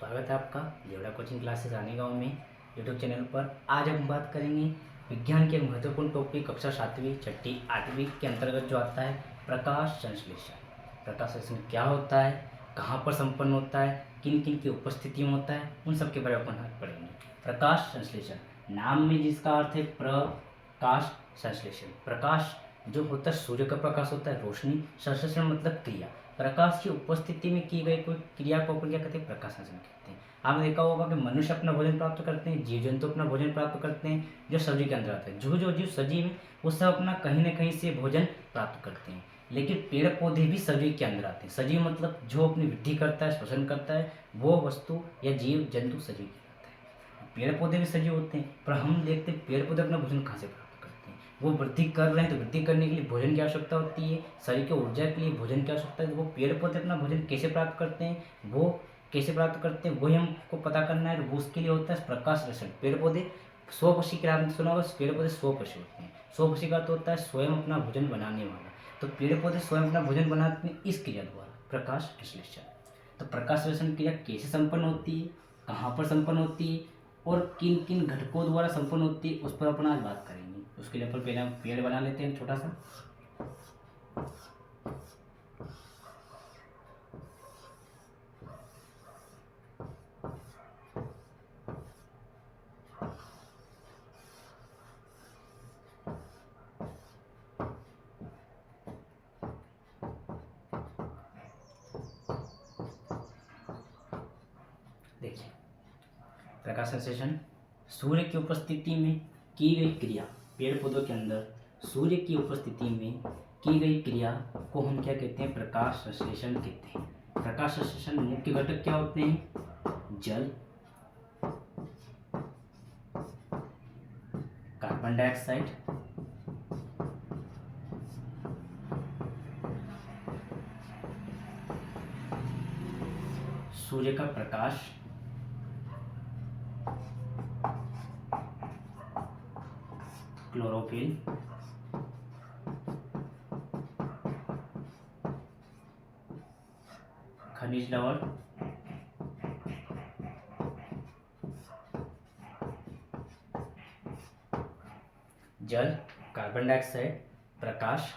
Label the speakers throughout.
Speaker 1: स्वागत है आपका जेवड़ा कोचिंग क्लासेस रानी गांव में यूट्यूब चैनल पर। आज हम बात करेंगे विज्ञान के महत्वपूर्ण टॉपिक कक्षा 7वीं 6ठी 8वीं के अंतर्गत जो आता है प्रकाश संश्लेषण। प्रकाश संश्लेषण क्या होता है, कहाँ पर संपन्न होता है, किन किन की उपस्थिति में होता है, उन सब के बारे में अपन पढ़ेंगे। प्रकाश संश्लेषण नाम में जिसका अर्थ है प्रकाश संश्लेषण। प्रकाश जो होता है सूर्य का प्रकाश होता है, रोशनी। संश्लेषण मतलब क्रिया, प्रकाश की उपस्थिति में की गई कोई क्रिया को अपन क्या कहते हैं, प्रकाश संश्लेषण कहते हैं। आपने देखा होगा कि मनुष्य अपना भोजन प्राप्त करते हैं, जीव जंतु अपना भोजन प्राप्त करते हैं जो सब्जी के अंदर आते हैं। जो जीव सजीव है वो सब अपना कहीं ना कहीं से भोजन प्राप्त करते हैं, लेकिन पेड़ पौधे भी सजीव के अंदर आते हैं। सजीव मतलब जो अपनी वृद्धि करता है, श्वसन करता है, वो वस्तु या जीव जंतु सजीव कहलाता है। पेड़ पौधे भी सजीव होते हैं, पर हम देखते हैं पेड़ पौधे अपना भोजन कहाँ से प्राप्त करते हैं। वो वृद्धि कर रहे हैं तो वृद्धि करने के लिए भोजन की आवश्यकता होती है, शरीर की ऊर्जा के लिए भोजन की आवश्यकता है। तो वो पेड़ पौधे अपना भोजन कैसे प्राप्त करते हैं, वो कैसे प्राप्त करते हैं वही हमको पता करना है। वो उसके लिए होता है प्रकाश संश्लेषण। पेड़ पौधे स्वपशी के नाम सुना होगा, पेड़ पौधे स्वपशी होते हैं। स्वपशी का अर्थ होता है स्वयं अपना भोजन बनाने वाला। तो पेड़ पौधे स्वयं अपना भोजन बनाते हैं इस क्रिया द्वारा, प्रकाश संश्लेषण। तो प्रकाश संश्लेषण क्रिया कैसे संपन्न होती है, कहाँ पर संपन्न होती है और किन किन घटकों द्वारा संपन्न होती है, उस पर अपन आज बात करेंगे। उसके लिए अपन पहले पेड़ बना लेते हैं छोटा सा। देखिए, प्रकाश संश्लेषण सूर्य की उपस्थिति में की गई क्रिया। पेड़ पौधों के अंदर सूर्य की उपस्थिति में की गई क्रिया को हम क्या कहते हैं, प्रकाश संश्लेषण कहते हैं। प्रकाश संश्लेषण मुख्य घटक क्या होते हैं, जल, कार्बन डाइऑक्साइड, सूर्य का प्रकाश, क्लोरोफिल, खनिज लवण, जल, कार्बन डाइऑक्साइड, प्रकाश,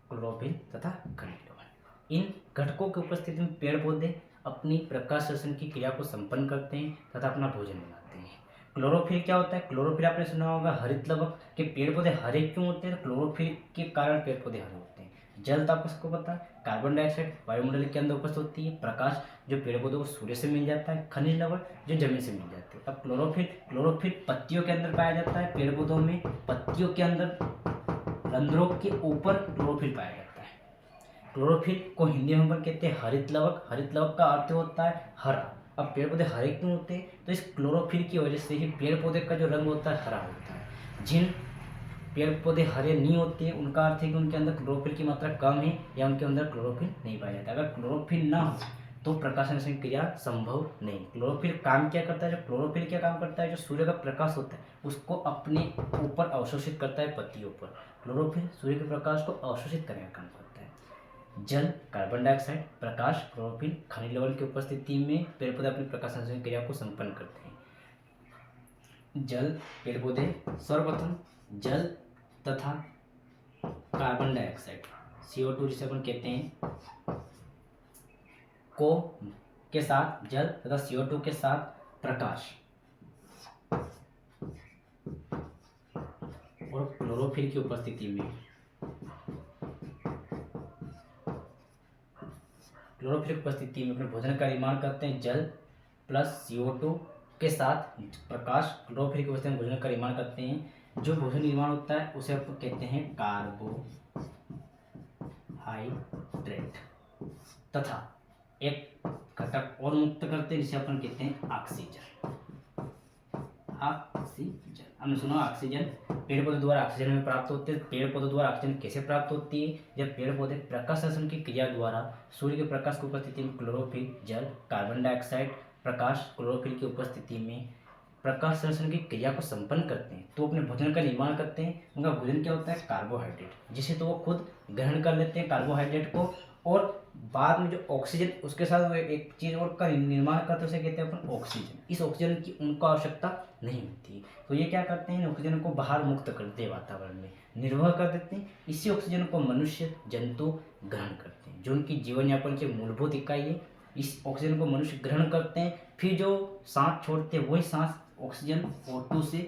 Speaker 1: क्लोरोफिल तथा खनिज लवण। इन घटकों की उपस्थिति में पेड़ पौधे अपनी प्रकाश संश्लेषण की क्रिया को संपन्न करते हैं तथा अपना भोजन बनाते हैं। क्लोरोफिल क्या होता है, क्लोरोफिल आपने सुना होगा हरित लवक के पेड़ पौधे हरे क्यों होते हैं, क्लोरोफिल के कारण पेड़ पौधे हरे होते हैं। जल तो आपको सबको पता है, कार्बन डाइऑक्साइड वायुमंडल के अंदर उपस्थित होती है, प्रकाश जो पेड़ पौधों को सूर्य से मिल जाता है, खनिज लवण जो जमीन से मिल जाते हैं। अब क्लोरोफिल पत्तियों के अंदर पाया जाता है। पेड़ पौधों में पत्तियों के अंदर रंध्रों के ऊपर क्लोरोफिल पाया जाता है। क्लोरोफिल को हिंदी में कहते हैं हरित लवक। हरित लवक का अर्थ होता है हरा। अब पेड़ पौधे हरे क्यों होते हैं, तो इस क्लोरोफिल की वजह से ही पेड़ पौधे का जो रंग होता है हरा होता है। जिन पेड़ पौधे हरे नहीं होते हैं उनका अर्थ है कि उनके अंदर क्लोरोफिल की मात्रा कम है या उनके अंदर क्लोरोफिल नहीं पाया जाता। अगर क्लोरोफिल ना हो तो प्रकाश संश्लेषण क्रिया संभव नहीं। क्लोरोफिल काम क्या करता है, जो क्लोरोफिल क्या काम करता है, जो सूर्य का प्रकाश होता है उसको अपने ऊपर अवशोषित करता है पत्तियों पर। क्लोरोफिल सूर्य के प्रकाश को अवशोषित करने का काम करता है। जल, कार्बन डाइऑक्साइड, प्रकाश, क्लोरोफिल, खनिज लवण की उपस्थिति में पेड़ पौधे अपनी प्रकाश संश्लेषण क्रिया को संपन्न करते हैं। जल, पेड़ पौधे सर्वप्रथम जल तथा कार्बन डाइऑक्साइड CO2 जिसे अपन कहते हैं को के साथ जल तथा CO2 के साथ प्रकाश और क्लोरोफिल की उपस्थिति में अपने भोजन का निर्माण करते हैं। जल प्लस CO2 के साथ प्रकाश, क्लोरोफिल की उपस्थिति में भोजन का निर्माण करते हैं। जो भोजन निर्माण होता है उसे अपन कहते हैं कार्बोहाइड्रेट तथा एक घटक और मुक्त करते हैं जिसे अपन कहते हैं ऑक्सीजन। हमने सुना ऑक्सीजन पेड़ पौधे द्वारा ऑक्सीजन में प्राप्त होते हैं। पेड़ पौधों द्वारा ऑक्सीजन कैसे प्राप्त होती है, जब पेड़ पौधे प्रकाश संश्लेषण की क्रिया द्वारा सूर्य के प्रकाश की उपस्थिति में क्लोरोफिल, जल, कार्बन डाइऑक्साइड, प्रकाश, क्लोरोफिल की उपस्थिति में प्रकाश संश्लेषण की क्रिया को संपन्न करते हैं तो अपने भोजन का निर्माण करते हैं। उनका भोजन क्या होता है, कार्बोहाइड्रेट, जिसे तो वो खुद ग्रहण कर लेते हैं कार्बोहाइड्रेट को, और बाद में जो ऑक्सीजन उसके साथ वो एक चीज़ और का निर्माण करते हैं, उसे कहते हैं अपन ऑक्सीजन। इस ऑक्सीजन की उनको आवश्यकता नहीं होती, तो ये क्या करते हैं, ऑक्सीजन को बाहर मुक्त कर देते हैं, वातावरण में निर्भर कर देते हैं। इसी ऑक्सीजन को मनुष्य जंतु ग्रहण करते हैं, जो उनकी जीवन यापन की मूलभूत इकाई है। इस ऑक्सीजन को मनुष्य ग्रहण करते हैं, फिर जो सांस छोड़ते हैं वही सांस ऑक्सीजन O2 से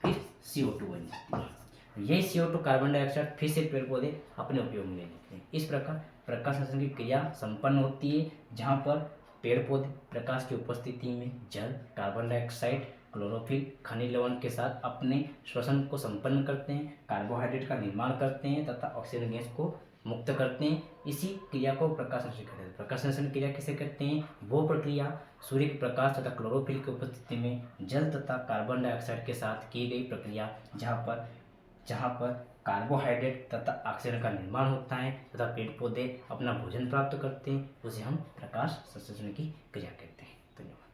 Speaker 1: फिर CO2 बन जाती है। यही CO2 कार्बन डाइऑक्साइड फिर से पेड़ पौधे अपने उपयोग में ले लेते हैं। इस प्रकार प्रकाश संश्लेषण की क्रिया संपन्न होती है, जहाँ पर पेड़ पौधे प्रकाश की उपस्थिति में जल, कार्बन डाइऑक्साइड, क्लोरोफिल, खनिज लवण के साथ अपने श्वसन को संपन्न करते हैं, कार्बोहाइड्रेट का निर्माण करते हैं तथा ऑक्सीजन गैस को मुक्त करते हैं। इसी क्रिया को प्रकाश संश्लेषण कहते हैं। प्रकाश संश्लेषण क्रिया किसे कहते हैं, वो प्रक्रिया सूर्य के प्रकाश तथा क्लोरोफिल की उपस्थिति में जल तथा कार्बन डाइऑक्साइड के साथ की गई प्रक्रिया, जहाँ पर कार्बोहाइड्रेट तथा ऑक्सीजन का निर्माण होता है तथा पेड़ पौधे अपना भोजन प्राप्त करते हैं, उसे हम प्रकाश संश्लेषण की क्रिया कहते हैं। धन्यवाद।